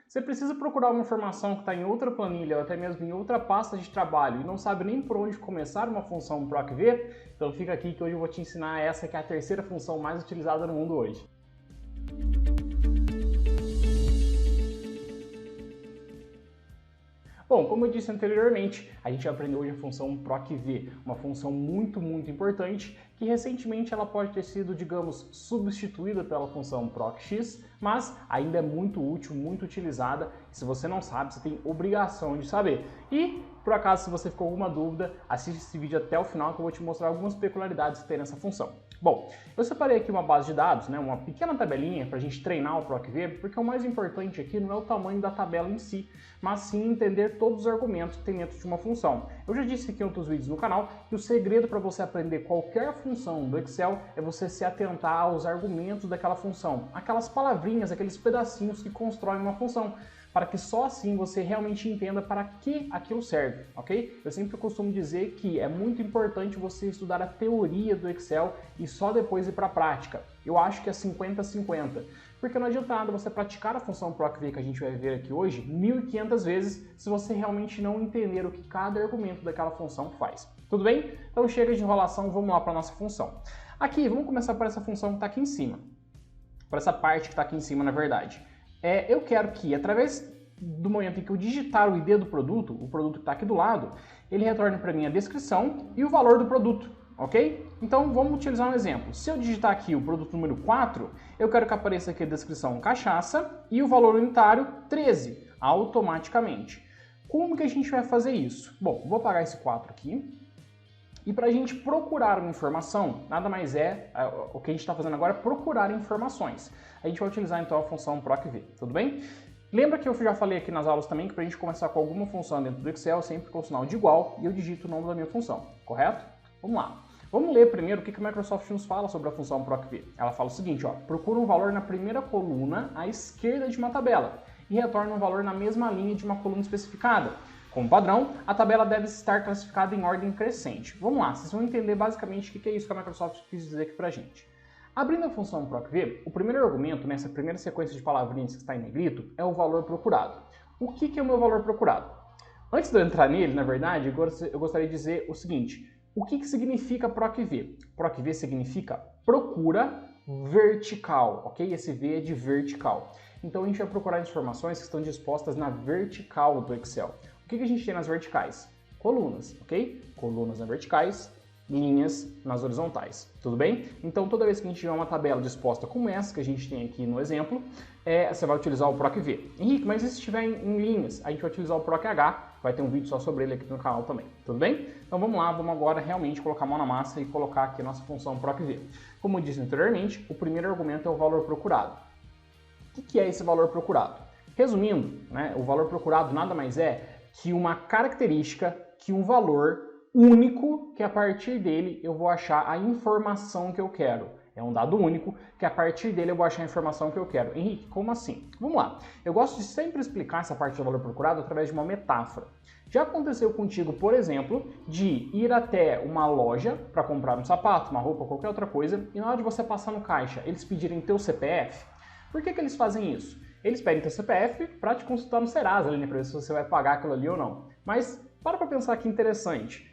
Você precisa procurar uma informação que está em outra planilha ou até mesmo em outra pasta de trabalho e não sabe nem por onde começar uma função PROC-V? Então fica aqui que hoje eu vou te ensinar essa que é a terceira função mais utilizada no mundo hoje. Bom, como eu disse anteriormente, a gente aprendeu hoje a função PROC-V, uma função muito importante que recentemente ela pode ter sido, digamos, substituída pela função PROC-X, mas ainda é muito útil, muito utilizada. Se você não sabe, você tem obrigação de saber. E, por acaso, se você ficou com alguma dúvida, assiste esse vídeo até o final que eu vou te mostrar algumas peculiaridades que tem nessa função. Bom, eu separei aqui uma base de dados, uma pequena tabelinha para a gente treinar o PROC-V, porque o mais importante aqui não é o tamanho da tabela em si, mas sim entender todos os argumentos que tem dentro de uma função. Eu já disse aqui em outros vídeos no canal que o segredo para você aprender qualquer função do Excel é você se atentar aos argumentos daquela função, aquelas palavrinhas, aqueles pedacinhos que constroem uma função, para que só assim você realmente entenda para que aquilo serve, ok? Eu sempre costumo dizer que é muito importante você estudar a teoria do Excel e só depois ir para a prática. Eu acho que é 50-50, porque não adianta nada você praticar a função PROC-V que a gente vai ver aqui hoje 1500 vezes se você realmente não entender o que cada argumento daquela função faz. Tudo bem? Então chega de enrolação, vamos lá para a nossa função. Aqui, vamos começar por essa função que está aqui em cima, por essa parte que está aqui em cima na verdade. Eu quero que, através do momento em que eu digitar o ID do produto, o produto que está aqui do lado, ele retorne para mim a descrição e o valor do produto, ok? Então vamos utilizar um exemplo. Se eu digitar aqui o produto número 4, eu quero que apareça aqui a descrição cachaça e o valor unitário 13, automaticamente. Como que a gente vai fazer isso? Bom, vou apagar esse 4 aqui. E para a gente procurar uma informação, nada mais o que a gente está fazendo agora é procurar informações. A gente vai utilizar então a função PROC-V, tudo bem? Lembra que eu já falei aqui nas aulas também que para a gente começar com alguma função dentro do Excel, sempre com o sinal de igual e eu digito o nome da minha função, correto? Vamos lá. Vamos ler primeiro o que a Microsoft nos fala sobre a função PROC-V. Ela fala o seguinte, procura um valor na primeira coluna à esquerda de uma tabela e retorna um valor na mesma linha de uma coluna especificada. Como padrão, a tabela deve estar classificada em ordem crescente. Vamos lá, vocês vão entender basicamente o que é isso que a Microsoft quis dizer aqui pra gente. Abrindo a função PROC-V, o primeiro argumento nessa primeira sequência de palavrinhas que está em negrito é o valor procurado. O que é o meu valor procurado? Antes de eu entrar nele, na verdade, eu gostaria de dizer o seguinte. O que significa PROC-V? PROC-V significa procura vertical, ok? Esse V é de vertical. Então a gente vai procurar informações que estão dispostas na vertical do Excel. O que a gente tem nas verticais? Colunas, ok? Colunas nas verticais, linhas nas horizontais, tudo bem? Então toda vez que a gente tiver uma tabela disposta como essa que a gente tem aqui no exemplo, você vai utilizar o PROC-V. Henrique, mas e se estiver em linhas? A gente vai utilizar o PROC-H, vai ter um vídeo só sobre ele aqui no canal também, tudo bem? Então vamos lá, vamos agora realmente colocar a mão na massa e colocar aqui a nossa função PROC-V. Como eu disse anteriormente, o primeiro argumento é o valor procurado. O que é esse valor procurado? Resumindo, o valor procurado nada mais é que uma característica, que um valor único, que a partir dele eu vou achar a informação que eu quero. É um dado único, que a partir dele eu vou achar a informação que eu quero. Henrique, como assim? Vamos lá. Eu gosto de sempre explicar essa parte do valor procurado através de uma metáfora. Já aconteceu contigo, por exemplo, de ir até uma loja para comprar um sapato, uma roupa, qualquer outra coisa, e na hora de você passar no caixa, eles pedirem teu CPF? Por que eles fazem isso? Eles pedem teu CPF para te consultar no Serasa, para ver se você vai pagar aquilo ali ou não. Mas para pensar que interessante.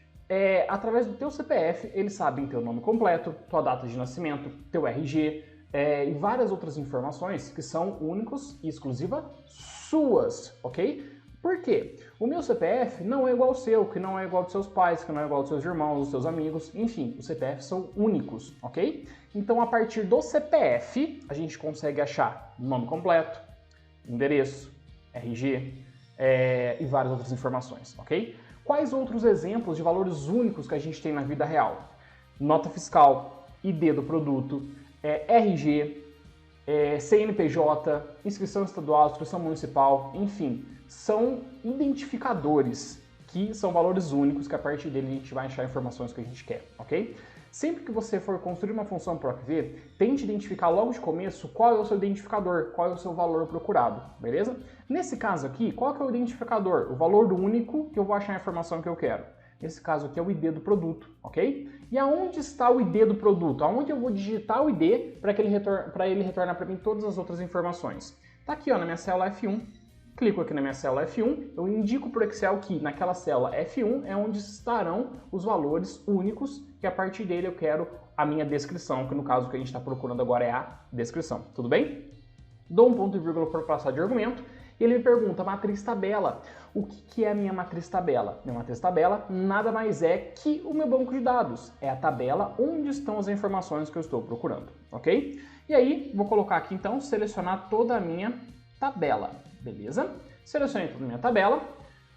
Através do teu CPF, eles sabem teu nome completo, tua data de nascimento, teu RG e várias outras informações que são únicos e exclusivas suas, ok? Por quê? O meu CPF não é igual ao seu, que não é igual aos seus pais, que não é igual aos seus irmãos, aos seus amigos, enfim, os CPFs são únicos, ok? Então, a partir do CPF, a gente consegue achar nome completo, endereço, RG e várias outras informações, ok? Quais outros exemplos de valores únicos que a gente tem na vida real? Nota fiscal, ID do produto, RG, CNPJ, inscrição estadual, inscrição municipal, enfim, são identificadores que são valores únicos que a partir dele a gente vai achar informações que a gente quer, ok? Sempre que você for construir uma função PROC-V, tente identificar logo de começo qual é o seu identificador, qual é o seu valor procurado, beleza? Nesse caso aqui, qual que é o identificador? O valor do único que eu vou achar a informação que eu quero. Nesse caso aqui é o ID do produto, ok? E aonde está o ID do produto? Aonde eu vou digitar o ID para ele retornar para mim todas as outras informações? Tá aqui ó, na minha célula F1. clico aqui na minha célula F1, eu indico para o Excel que naquela célula F1 é onde estarão os valores únicos, que a partir dele eu quero a minha descrição, que no caso que a gente está procurando agora é a descrição, tudo bem? Dou um ponto e vírgula para passar de argumento, e ele me pergunta, matriz tabela. O que é a minha matriz tabela? Minha matriz tabela nada mais é que o meu banco de dados. É a tabela onde estão as informações que eu estou procurando, ok? E aí, vou colocar aqui então, selecionar toda a minha tabela, beleza? Selecionei toda a minha tabela,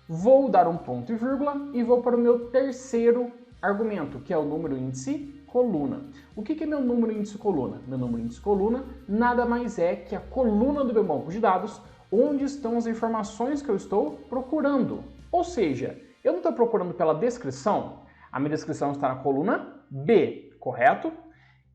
vou dar um ponto e vírgula e vou para o meu terceiro argumento, que é o número índice coluna. O que é meu número índice coluna? Meu número índice coluna nada mais é que a coluna do meu banco de dados onde estão as informações que eu estou procurando. Ou seja, eu não estou procurando pela descrição, a minha descrição está na coluna B, correto?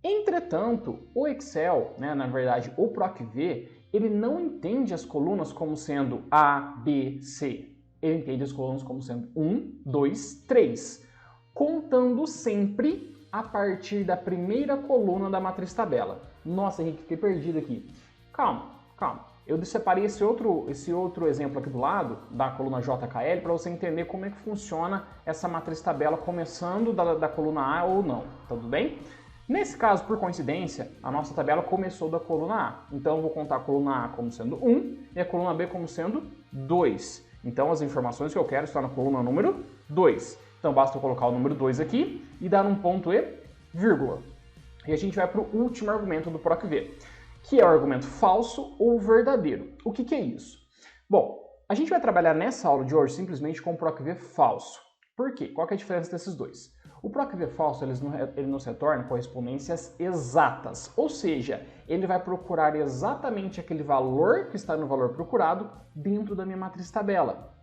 Entretanto, o Excel, na verdade o PROC-V, ele não entende as colunas como sendo A, B, C. Ele entende as colunas como sendo 1, 2, 3, contando sempre a partir da primeira coluna da matriz tabela. Nossa, Henrique, fiquei perdido aqui. Calma, calma. Eu separei esse outro exemplo aqui do lado, da coluna JKL, para você entender como é que funciona essa matriz tabela, começando da coluna A ou não, tudo bem? Nesse caso, por coincidência, a nossa tabela começou da coluna A. Então, eu vou contar a coluna A como sendo 1 e a coluna B como sendo 2. Então, as informações que eu quero estão na coluna número 2. Então, basta eu colocar o número 2 aqui e dar um ponto e vírgula. E a gente vai para o último argumento do PROC-V, que é o argumento falso ou verdadeiro. O que é isso? Bom, a gente vai trabalhar nessa aula de hoje simplesmente com o PROC-V falso. Por quê? Qual que é a diferença desses dois? O PROC-V falso ele nos retorna correspondências exatas, ou seja, ele vai procurar exatamente aquele valor que está no valor procurado dentro da minha matriz tabela.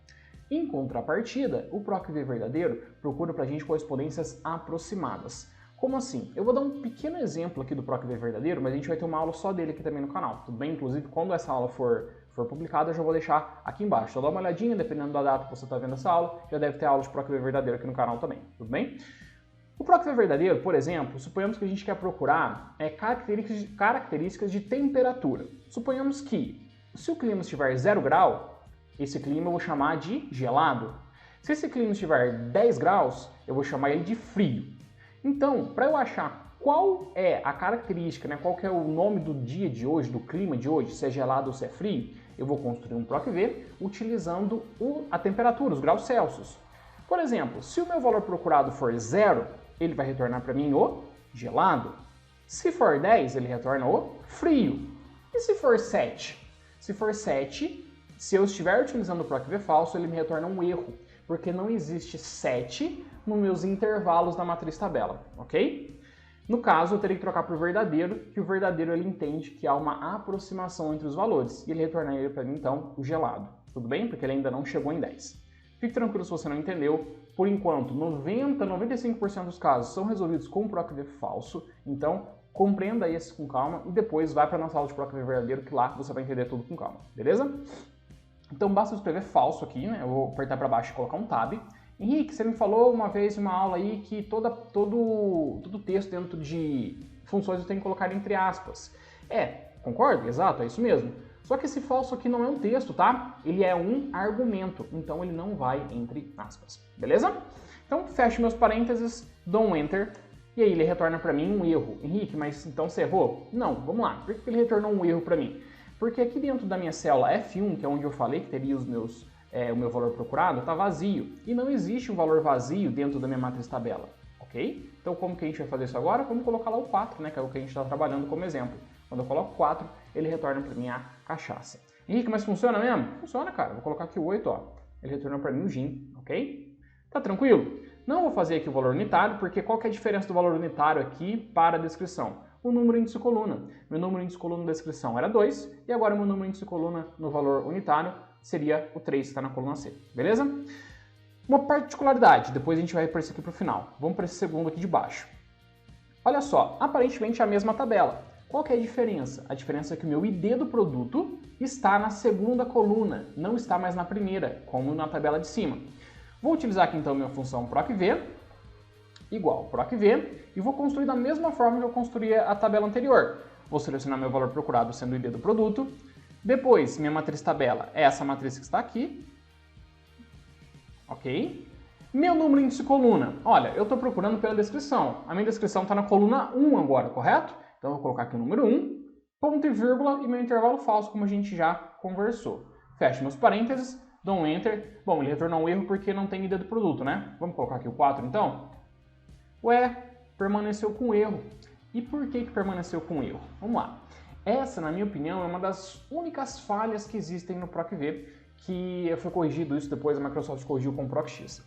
Em contrapartida, o PROC-V verdadeiro procura para a gente correspondências aproximadas. Como assim? Eu vou dar um pequeno exemplo aqui do PROC-V verdadeiro, mas a gente vai ter uma aula só dele aqui também no canal, tudo bem? Inclusive, quando essa aula for publicada, eu já vou deixar aqui embaixo. Então dá uma olhadinha, dependendo da data que você está vendo essa aula, já deve ter aula de PROC-V verdadeiro aqui no canal também, tudo bem? O PROC-V verdadeiro, por exemplo, suponhamos que a gente quer procurar características de temperatura. Suponhamos que, se o clima estiver 0 grau, esse clima eu vou chamar de gelado. Se esse clima estiver 10 graus, eu vou chamar ele de frio. Então, para eu achar qual é a característica, qual que é o nome do dia de hoje, do clima de hoje, se é gelado ou se é frio, eu vou construir um PROC-V utilizando a temperatura, os graus Celsius. Por exemplo, se o meu valor procurado for 0, ele vai retornar para mim o gelado. Se for 10, ele retorna o frio. E se for 7? Se for 7, se eu estiver utilizando o PROC-V falso, ele me retorna um erro, porque não existe 7 nos meus intervalos da matriz tabela, ok? No caso, eu teria que trocar para o verdadeiro, que o verdadeiro ele entende que há uma aproximação entre os valores, e ele retornaria para mim, então, o gelado. Tudo bem? Porque ele ainda não chegou em 10. Fique tranquilo se você não entendeu. Por enquanto, 95% dos casos são resolvidos com o PROC-V falso, então compreenda esse com calma e depois vai para a nossa aula de PROC-V verdadeiro, que lá você vai entender tudo com calma, beleza? Então basta escrever falso aqui, Eu vou apertar para baixo e colocar um tab. Henrique, você me falou uma vez em uma aula aí que todo texto dentro de funções eu tenho que colocar entre aspas. Concordo? Exato, é isso mesmo. Só que esse falso aqui não é um texto, tá? Ele é um argumento, então ele não vai entre aspas, beleza? Então fecho meus parênteses, dou um Enter, e aí ele retorna para mim um erro. Henrique, mas então você errou? Não, vamos lá. Por que ele retornou um erro para mim? Porque aqui dentro da minha célula F1, que é onde eu falei que teria o meu valor procurado, está vazio. E não existe um valor vazio dentro da minha matriz tabela, ok? Então como que a gente vai fazer isso agora? Vamos colocar lá o 4, que é o que a gente está trabalhando como exemplo. Quando eu coloco 4, ele retorna para mim a cachaça. Henrique, mas funciona mesmo? Funciona, cara. Vou colocar aqui o 8, ó. Ele retornou para mim o gin, ok? Tá tranquilo? Não vou fazer aqui o valor unitário, porque qual que é a diferença do valor unitário aqui para a descrição? O número índice coluna. Meu número índice coluna da descrição era 2, e agora meu número índice coluna no valor unitário seria o 3, que está na coluna C, beleza? Uma particularidade, depois a gente vai para isso aqui para o final. Vamos para esse segundo aqui de baixo. Olha só, aparentemente é a mesma tabela. Qual que é a diferença? A diferença é que o meu ID do produto está na segunda coluna, não está mais na primeira, como na tabela de cima. Vou utilizar aqui então a minha função PROC-V, igual PROC-V, e vou construir da mesma forma que eu construí a tabela anterior. Vou selecionar meu valor procurado sendo o ID do produto, Depois, minha matriz tabela é essa matriz que está aqui. Ok? Meu número índice coluna. Olha, eu estou procurando pela descrição. A minha descrição está na coluna 1 agora, correto? Então, eu vou colocar aqui o número 1, ponto e vírgula e meu intervalo falso, como a gente já conversou. Fecho meus parênteses, dou um Enter. Bom, ele retornou um erro porque não tem ID do produto, né? Vamos colocar aqui o 4, então? Ué, permaneceu com erro. E por que permaneceu com erro? Vamos lá. Essa, na minha opinião, é uma das únicas falhas que existem no PROC-V, que foi corrigido isso depois, a Microsoft corrigiu com o PROC-X.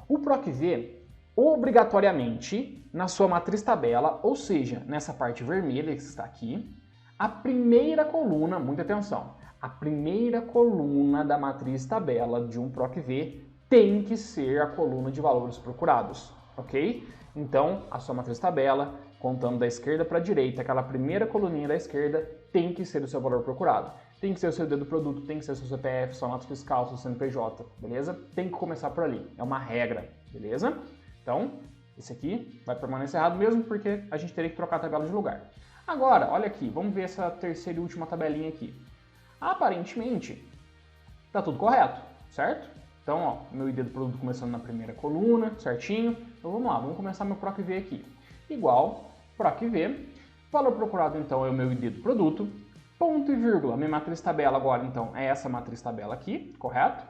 O PROC-V, obrigatoriamente, na sua matriz tabela, ou seja, nessa parte vermelha que está aqui, a primeira coluna, muita atenção, a primeira coluna da matriz tabela de um PROC-V tem que ser a coluna de valores procurados, ok? Então, a sua matriz tabela, contando da esquerda para a direita, aquela primeira coluninha da esquerda tem que ser o seu valor procurado. Tem que ser o seu ID do produto, tem que ser o seu CPF, sua nota fiscal, seu CNPJ, beleza? Tem que começar por ali, é uma regra, beleza? Então, esse aqui vai permanecer errado mesmo porque a gente teria que trocar a tabela de lugar. Agora, olha aqui, vamos ver essa terceira e última tabelinha aqui. Aparentemente, tá tudo correto, certo? Então, ó, meu ID do produto começando na primeira coluna, certinho. Então vamos lá, vamos começar meu PROC-V aqui. Igual, PROC-V, valor procurado então é o meu ID do produto, ponto e vírgula, minha matriz tabela agora então é essa matriz tabela aqui, correto?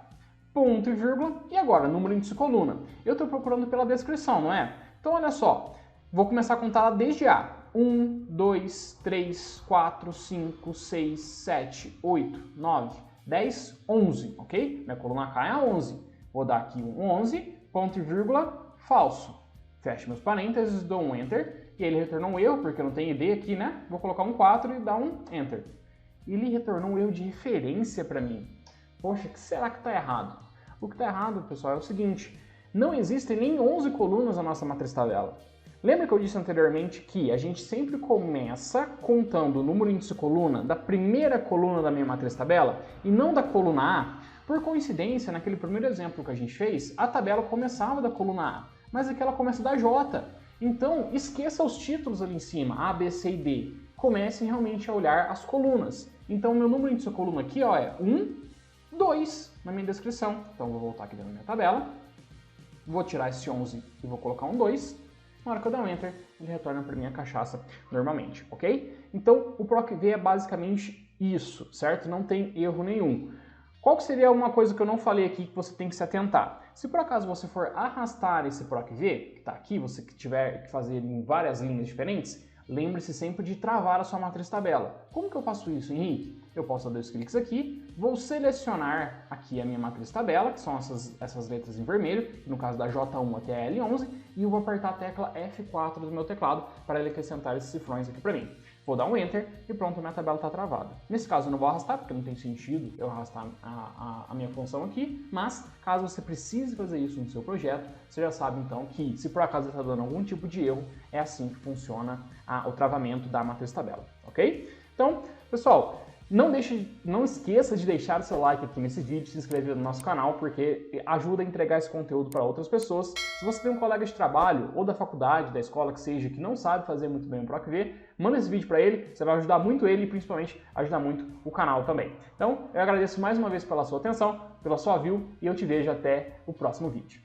Ponto e vírgula, e agora, número índice coluna. Eu estou procurando pela descrição, não é? Então olha só, vou começar a contar desde A. 1, 2, 3, 4, 5, 6, 7, 8, 9, 10, 11, ok? Minha coluna K é a 11. Vou dar aqui um 11, ponto e vírgula, falso. Fecho meus parênteses, dou um Enter, e ele retornou um erro, porque eu não tenho ID aqui, né? Vou colocar um 4 e dar um Enter. Ele retornou um erro de referência para mim. Poxa, o que será que está errado? O que está errado, pessoal, é o seguinte, não existem nem 11 colunas na nossa matriz tabela. Lembra que eu disse anteriormente que a gente sempre começa contando o número índice coluna da primeira coluna da minha matriz tabela e não da coluna A? Por coincidência, naquele primeiro exemplo que a gente fez, a tabela começava da coluna A, mas aqui ela começa da J. Então, esqueça os títulos ali em cima, A, B, C e D. Comece realmente a olhar as colunas. Então, meu número índice coluna aqui ó, é 1, 2 na minha descrição. Então, vou voltar aqui dentro da minha tabela, vou tirar esse 11 e vou colocar um 2. Na hora que eu der um Enter, ele retorna para minha cachaça normalmente, ok? Então, o PROC-V é basicamente isso, certo? Não tem erro nenhum. Qual que seria uma coisa que eu não falei aqui que você tem que se atentar? Se por acaso você for arrastar esse PROC-V, que está aqui, você que tiver que fazer em várias linhas diferentes, lembre-se sempre de travar a sua matriz tabela. Como que eu faço isso, Henrique? Eu posso dar 2 cliques aqui, vou selecionar aqui a minha matriz tabela, que são essas letras em vermelho, no caso da J1 até a L11, e eu vou apertar a tecla F4 do meu teclado para ele acrescentar esses cifrões aqui para mim. Vou dar um Enter e pronto, minha tabela está travada. Nesse caso eu não vou arrastar, porque não tem sentido eu arrastar a minha função aqui, mas caso você precise fazer isso no seu projeto, você já sabe então que se por acaso está dando algum tipo de erro, é assim que funciona o travamento da matriz tabela, ok? Então, pessoal, não esqueça de deixar o seu like aqui nesse vídeo, se inscrever no nosso canal, porque ajuda a entregar esse conteúdo para outras pessoas. Se você tem um colega de trabalho ou da faculdade, da escola que seja, que não sabe fazer muito bem o PROC-V, manda esse vídeo para ele, você vai ajudar muito ele e principalmente ajudar muito o canal também. Então, eu agradeço mais uma vez pela sua atenção, pela sua view e eu te vejo até o próximo vídeo.